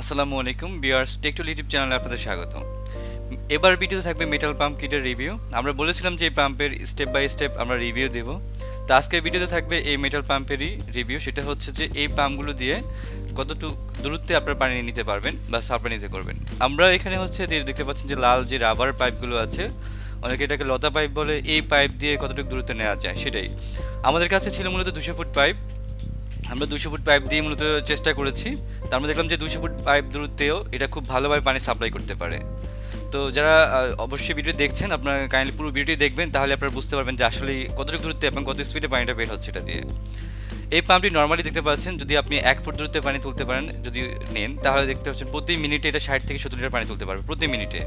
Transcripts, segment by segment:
আসসালামু আলাইকুম viewers, টেকটুল YouTube চ্যানেলে আপনাদের স্বাগত। এবার ভিডিওতে থাকবে মেটাল পাম্প কিটের রিভিউ। আমরা বলেছিলাম যে এই পাম্পের স্টেপ বাই স্টেপ আমরা রিভিউ দেব। তো আজকের ভিডিওতে থাকবে এই মেটাল পাম্পেরই রিভিউ। সেটা হচ্ছে যে এই পাম্পগুলো দিয়ে কতটুকু দূরত্বে আপনারা পানি নিতে পারবেন বা সাপ্লাই নিতে করবেন। আমরা এখানে হচ্ছে যে দেখতে পাচ্ছেন যে লাল যে রাবার পাইপগুলো আছে, অনেকে এটাকে লতা পাইপ বলে, এই পাইপ দিয়ে কতটুকু দূরত্বে নেওয়া যায় সেটাই। আমাদের কাছে ছিল মূলত 200 ফুট পাইপ। আমরা 200 ফুট পাইপ দিয়ে মূলত চেষ্টা করেছি। তার মধ্যে দেখলাম যে 200 ফুট পাইপ দূরত্বেও এটা খুব ভালোভাবে পানি সাপ্লাই করতে পারে। তো যারা অবশ্যই ভিডিও দেখছেন, আপনারা কাইন্ডলি পুরো ভিডিওটি দেখবেন, তাহলে আপনারা বুঝতে পারবেন যে আসলে কতটুকু দূরত্বে এবং কত স্পিডে পানিটা বের হচ্ছে এটা দিয়ে। এই পাম্পটি নর্মালি দেখতে পাচ্ছেন, যদি আপনি 1 ফুট দূরত্বে পানি তুলতে পারেন যদি নেন, তাহলে দেখতে পাচ্ছেন প্রতি মিনিটে এটা 60 থেকে 70 লিটার পানি তুলতে পারবে প্রতি মিনিটে।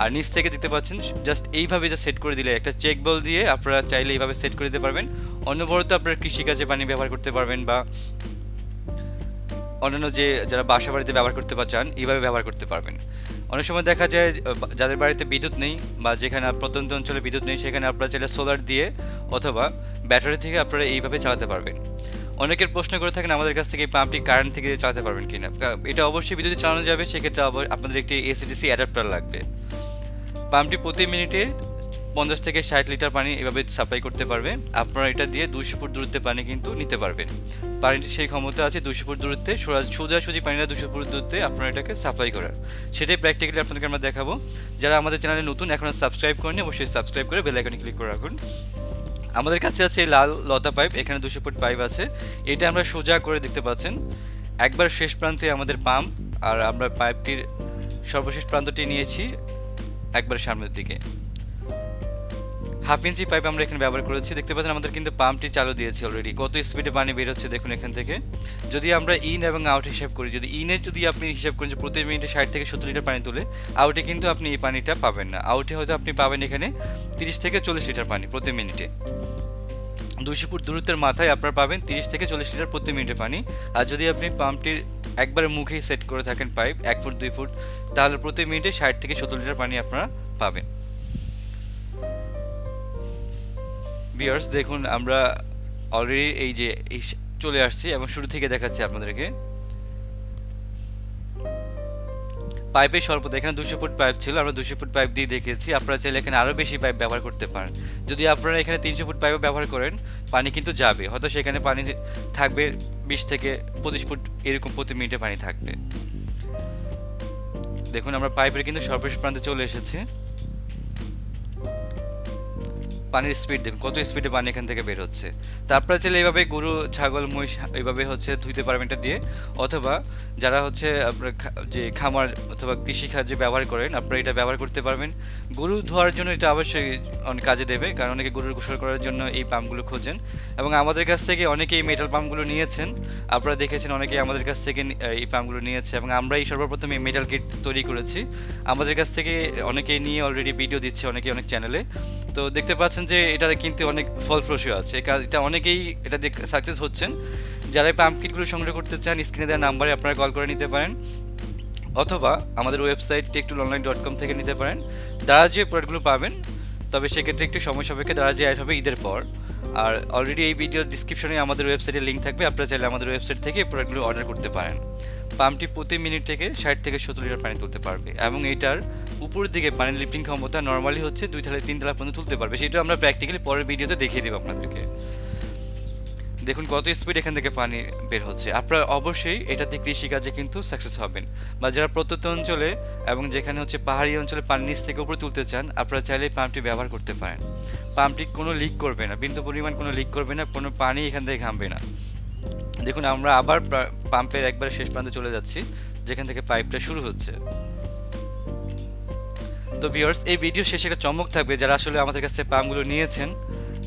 আর নিচ থেকে দেখতে পাচ্ছেন জাস্ট এইভাবে যা সেট করে দিলে, একটা চেক বল দিয়ে আপনারা চাইলে এইভাবে সেট করে দিতে পারবেন। অনবরত আপনারা কৃষিকাজে পানি ব্যবহার করতে পারবেন বা অন্যান্য যে যারা বাসা বাড়িতে ব্যবহার করতে চান এইভাবে ব্যবহার করতে পারবেন। অনেক সময় দেখা যায় যাদের বাড়িতে বিদ্যুৎ নেই বা যেখানে প্রত্যন্ত অঞ্চলে বিদ্যুৎ নেই, সেখানে আপনারা চাইলে সোলার দিয়ে অথবা ব্যাটারি থেকে আপনারা এইভাবে চালাতে পারবেন। অনেকের প্রশ্ন করে থাকেন আমাদের কাছ থেকে এই পাম্পটি কারেন্ট থেকে চালাতে পারবেন কিনা। এটা অবশ্যই বিদ্যুৎ চালানো যাবে, সেক্ষেত্রে আপনাদের একটি এসিডিসি অ্যাডাপ্টার লাগবে। পাম্পটি প্রতি মিনিটে 50 থেকে 60 লিটার পানি এভাবে সাপ্লাই করতে পারবে। আপনারা এটা দিয়ে 200 ফুট দূরত্বে পানি কিন্তু নিতে পারবেন। পানিটির সেই ক্ষমতা আছে 200 ফুট দূরত্বে সোজাসুজি পানিটা 200 ফুট দূরত্বে আপনারা এটাকে সাপ্লাই করার। সেটাই প্র্যাকটিক্যালি আপনাদেরকে আমরা দেখাবো। যারা আমাদের চ্যানেলে নতুন, এখনও সাবস্ক্রাইব করেনি, অবশ্যই সাবস্ক্রাইব করে বেল আইকনে ক্লিক করে রাখুন। আমাদের কাছে আছে এই লাল লতা পাইপ, এখানে 200 ফুট পাইপ আছে। এটা আমরা সোজা করে দেখতে পাচ্ছেন, একবার শেষ প্রান্তে আমাদের পাম্প, আর আমরা পাইপটির সর্বশেষ প্রান্তটি নিয়েছি একবার সামনের দিকে। হাফ ইঞ্চি পাইপ আমরা এখানে ব্যবহার করেছি। দেখতে পাচ্ছেন আমাদের কিন্তু পাম্পটি চালু দিয়েছি অলরেডি। কত স্পিডে পানি বের হচ্ছে দেখুন এখান থেকে। যদি আমরা ইন এবং আউট হিসাব করি, যদি ইনে যদি আপনি হিসাব করেন যে প্রতি মিনিটে 60 থেকে 70 লিটার পানি তুলে, আউটে কিন্তু আপনি এই পানিটা পাবেন না। আউটে হয়তো আপনি পাবেন এখানে 30 থেকে 40 লিটার পানি প্রতি মিনিটে। 200 ফুট দূরত্বের মাথায় আপনারা পাবেন 30 থেকে 40 লিটার প্রতি মিনিটে পানি। আর যদি আপনি পাম্পটির একবারে মুখেই সেট করে থাকেন পাইপ 1 ফুট 2 ফুট, তাহলে প্রতি মিনিটে 60 থেকে 70 লিটার পানি আপনারা পাবেন। ভিউয়ার্স দেখুন, আমরা অলরেডি এই যে চলে আসছি এবং শুরু থেকে দেখাচ্ছি আপনাদেরকে। পাইপের স্বল্পতা, এখানে 200 ফুট পাইপ ছিল, আমরা 200 ফুট পাইপ দিয়ে দেখিয়েছি। আপনারা চাইলে এখানে আরও বেশি পাইপ ব্যবহার করতে পারেন। যদি আপনারা এখানে 300 ফুট পাইপও ব্যবহার করেন, পানি কিন্তু যাবে, হয়তো সেখানে পানি থাকবে 20 থেকে 25 ফুট এরকম প্রতি মিনিটে পানি থাকবে। দেখুন আমরা পাইপের কিন্তু সর্বশেষ প্রান্তে চলে এসেছি। পানির স্পিড দেখুন, কত স্পিডে পানি এখান থেকে বের হচ্ছে। তারপরে চাইলে এইভাবে গরু, ছাগল, মহিষ এইভাবে হচ্ছে ধুইতে পারবেন এটা দিয়ে। অথবা যারা হচ্ছে আপনার যে খামার অথবা কৃষিকাজে ব্যবহার করেন, আপনারা এটা ব্যবহার করতে পারবেন। গরু ধোয়ার জন্য এটা অবশ্যই অনেক কাজে দেবে, কারণ অনেকে গরুর গোসল করার জন্য এই পাম্পগুলো খোঁজেন। এবং আমাদের কাছ থেকে অনেকেই মেটাল পাম্পগুলো নিয়েছেন, আপনারা দেখেছেন অনেকেই আমাদের কাছ থেকে এই পাম্পগুলো নিয়েছে। এবং আমরা এই সর্বপ্রথম এই মেটাল কিট তৈরি করেছি। আমাদের কাছ থেকে অনেকেই নিয়ে অলরেডি ভিডিও দিচ্ছে, অনেকেই অনেক চ্যানেলে। তো দেখতে পাচ্ছেন যে এটার কিন্তু অনেক ফলপ্রসূ আছে, এটা অনেকেই এটা সাকসেস হচ্ছেন। যারা এই পাম্প কিটগুলো সংগ্রহ করতে চান, স্ক্রিনে দেওয়া নাম্বারে আপনারা কল করে নিতে পারেন, অথবা আমাদের ওয়েবসাইট techtoolonline.com থেকে নিতে পারেন। দারাজে প্রোডাক্টগুলো পাবেন, তবে সেক্ষেত্রে একটু সময় সাপেক্ষে দারাজে অ্যাড হবে ঈদের পর। আর অলরেডি এই ভিডিওর ডিসক্রিপশনে আমাদের ওয়েবসাইটের লিঙ্ক থাকবে, আপনারা চাইলে আমাদের ওয়েবসাইট থেকে এই প্রোডাক্টগুলো অর্ডার করতে পারেন। পাম্পটি প্রতি মিনিট থেকে 60 থেকে 70 লিটার পানি তুলতে পারবে এবং এটার উপরের দিকে পানির লিফটিং ক্ষমতা নর্মালি হচ্ছে 2 থেকে 3 তলা পর্যন্ত তুলতে পারবে। সেটা আমরা প্র্যাকটিক্যালি পরের ভিডিওতে দেখিয়ে দেবো আপনাদেরকে। দেখুন কত স্পিড এখান থেকে পানি বের হচ্ছে। আপনারা অবশ্যই এটা দিয়ে কৃষিকাজে কিন্তু সাকসেস হবেন। বা যারা প্রত্যন্ত অঞ্চলে এবং যেখানে হচ্ছে পাহাড়ি অঞ্চলে পানি নিচ থেকে উপরে তুলতে চান, আপনারা চাইলে পাম্পটি ব্যবহার করতে পারেন। পাম্পটি কোনো লিক করবে না, বিন্দু পরিমাণ কোনো লিক করবে না, কোনো পানি এখান থেকে ঘামবে না। দেখুন আমরা আবার পাম্পের একবার শেষ প্রান্তে চলে যাচ্ছি, যেখান থেকে পাইপটা শুরু হচ্ছে। তো ভিউয়ার্স, এই ভিডিও শেষে একটা চমক থাকবে। যারা আসলে আমাদের কাছে পাম্পগুলো নিয়েছেন,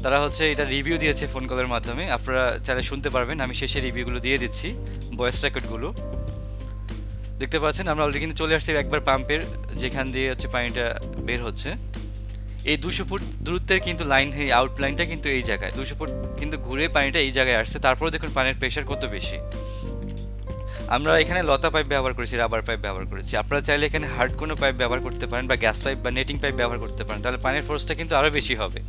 তারা হচ্ছে এটা রিভিউ দিয়েছে ফোন কলের মাধ্যমে, আপনারা চাইলে শুনতে পারবেন। আমি শেষে রিভিউগুলো দিয়ে দিচ্ছি, ভয়েস রেকর্ডগুলো দেখতে পাচ্ছেন। আমরা অলরেডি কিন্তু চলে আসছি একবার পাম্পের যেখান দিয়ে হচ্ছে পানিটা বের হচ্ছে। এই 200 ফুট দূরত্বের কিন্তু লাইন, এই আউটলাইনটা কিন্তু এই জায়গায় 200 ফুট কিন্তু ঘুরে পানিটা এই জায়গায় আসছে। তারপরে দেখুন পানির প্রেশার কত বেশি। আমরা এখানে লতা পাইপ ব্যবহার করেছি, রাবার পাইপ ব্যবহার করেছি। আপনারা চাইলে এখানে হার্ড কোনো পাইপ ব্যবহার করতে পারেন বা গ্যাস পাইপ বা নেটিং পাইপ ব্যবহার করতে পারেন, তাহলে পানির ফোর্সটা কিন্তু আরও বেশি হবে।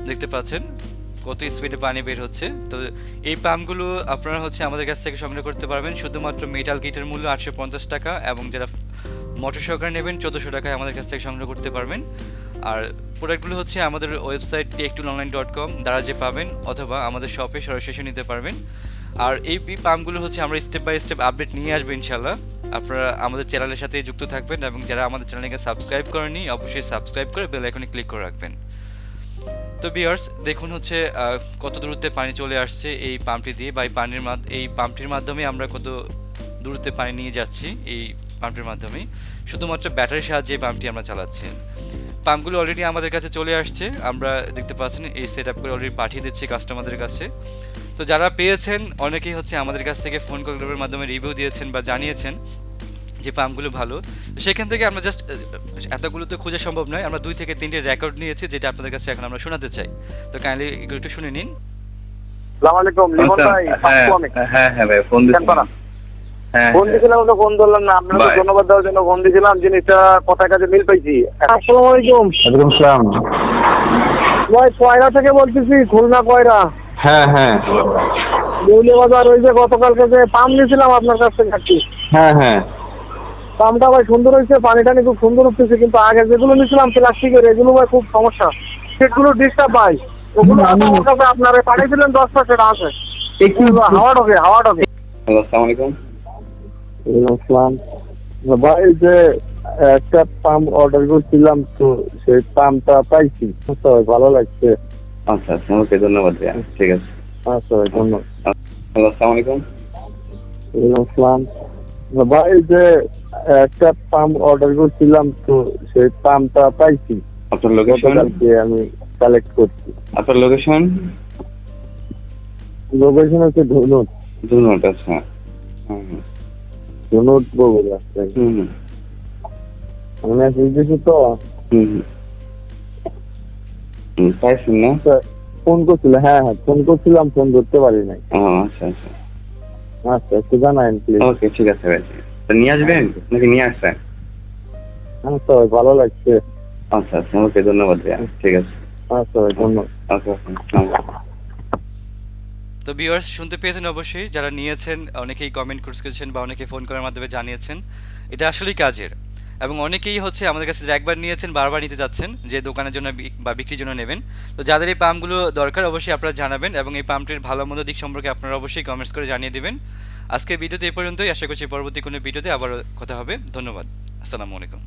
দেখতে পাচ্ছেন কত স্পিডে পানি বের হচ্ছে। তো এই পাম্পগুলো আপনারা হচ্ছে আমাদের কাছ থেকে সংগ্রহ করতে পারবেন শুধুমাত্র মেটাল কিটের মূল্য 850 টাকা, এবং যারা মোটর সহকারে নেবেন 1400 টাকায় আমাদের কাছ থেকে সংগ্রহ করতে পারবেন। আর প্রোডাক্টগুলো হচ্ছে আমাদের ওয়েবসাইট techtoolonline.com দ্বারা যে পাবেন, অথবা আমাদের শপে সরাসরি নিতে পারবেন। আর এই পাম্পগুলো হচ্ছে আমরা স্টেপ বাই স্টেপ আপডেট নিয়ে আসবো ইনশাল্লাহ। আপনারা আমাদের চ্যানেলের সাথে যুক্ত থাকবেন, এবং যারা আমাদের চ্যানেলকে সাবস্ক্রাইব করেনি অবশ্যই সাবস্ক্রাইব করে বেল আইকনে ক্লিক করে রাখবেন। তো ভিউয়ার্স দেখুন হচ্ছে কত দূরত্বে পানি চলে আসছে এই পাম্পটি দিয়ে, বা এই পাম্পটির মাধ্যমে আমরা কত দূরত্বে পানি নিয়ে যাচ্ছি এই পাম্পটির মাধ্যমে। শুধুমাত্র ব্যাটারির সাহায্যে এই পাম্পটি আমরা চালাচ্ছি। পাম্পগুলো অলরেডি আমাদের কাছে চলে আসছে, আমরা দেখতে পাচ্ছেন এই সেট আপ করে অলরেডি পাঠিয়ে দিচ্ছি কাস্টমারদের কাছে। তো যারা পেয়েছেন অনেকেই হচ্ছে আমাদের কাছ থেকে ফোন কলের মাধ্যমে রিভিউ দিয়েছেন বা জানিয়েছেন যে পাম্পগুলো ভালো। সেখান থেকে আমরা জাস্ট এতগুলো তো খোঁজা সম্ভব নয়, আমরা 2 থেকে 3টে রেকর্ড নিয়েছি যেটা আপনাদের কাছে এখন আমরা শোনাতে চাই। তো কাইন্ডলি এগুলো একটু শুনে নিন। আসসালামু আলাইকুম লিমন ভাই, হ্যাঁ ভাই ফোন দিছিলাম। ফোন দিয়েছিলাম তো ফোন ধরলাম না, আপনাকে ধন্যবাদ দেওয়ার জন্য ফোন দিয়েছিলাম। জিনিসটা কথার কাছে মিল পাইছি। আসসালামু আলাইকুম। ওয়ালাইকুম আসসালাম। ভাই কয়রা থেকে বলতেছি, খুলনা কয়রা। হ্যাঁ দেউলিয়া বাজার। ওই যে গতকালকে যে পাম্প নিয়েছিলাম আপনার কাছ থেকে একটি, হ্যাঁ পাম্পটা ভাই সুন্দর হয়েছে, পানি টানি খুব সুন্দর উঠতেছে। কিন্তু আগে যেগুলো নিয়েছিলাম প্লাস্টিকের, এগুলো ভাই খুব সমস্যা, সেগুলো ডিস্টার্ব ভাই। ওগুলো আমার কাছে আপনারা পাঠিয়েছিলেন 10টা, সেটা আছে একটু হাওয়া ঢোকে। হ্যালো আসসালামু আলাইকুম। আসসালাম ভাই, যে একটা পাম্প অর্ডার করছিলাম, তো সেই পাম্পটা পাইছি, তো ভালো লাগছে। আচ্ছা ওকে ধন্যবাদ ভাইয়া, ঠিক আছে। আচ্ছা ভাই ধন্যবাদ। হ্যালো আসসালামু আলাইকুম। আসসালাম ভাই, যে একটা পাম্প অর্ডার করছিলাম, তো সেই পাম্পটা পাইছি। আপনার লোকেশন? আমি কালেক্ট করছি। আপনার লোকেশন হচ্ছে ধনুট। আচ্ছা। ধনুট বগুড়া। আমি মেসেজ দিছি তো। পাইছেন না? ফোন করছিলাম, হ্যাঁ ফোন করছিলাম, ফোন ধরতে পারি নাই। আচ্ছা একটু জানাইন প্লিজ। ওকে ঠিক আছে ভাই। তো নিয়ে আসবেন নাকি নিয়ে আসছেন? আচ্ছা ভাই, ভালো লাগছে। আচ্ছা ওকে ধন্যবাদ ভাইয়া, ঠিক আছে। আচ্ছা ভাই ধন্যবাদ। ওকে। তো ভিউয়ার্স শুনতে পেয়েছেন অবশ্যই, যারা নিয়েছেন অনেকেই কমেন্ট করেছেন বা অনেকেই ফোন করার মাধ্যমে জানিয়েছেন এটা আসলেই কাজের। এবং অনেকেই হচ্ছে আমাদের কাছে একবার নিয়েছেন বারবার নিতে যাচ্ছেন, যে দোকানের জন্য বা বিক্রির জন্য নেবেন। তো যাদের এই পাম্পগুলো দরকার অবশ্যই আপনারা জানাবেন, এবং এই পাম্পটির ভালো মন্দ দিক সম্পর্কে আপনারা অবশ্যই কমেন্টস করে জানিয়ে দেবেন। আজকের ভিডিওতে এই পর্যন্তই, আশা করছি পরবর্তী কোনো ভিডিওতে আবার কথা হবে। ধন্যবাদ, আসসালামু আলাইকুম।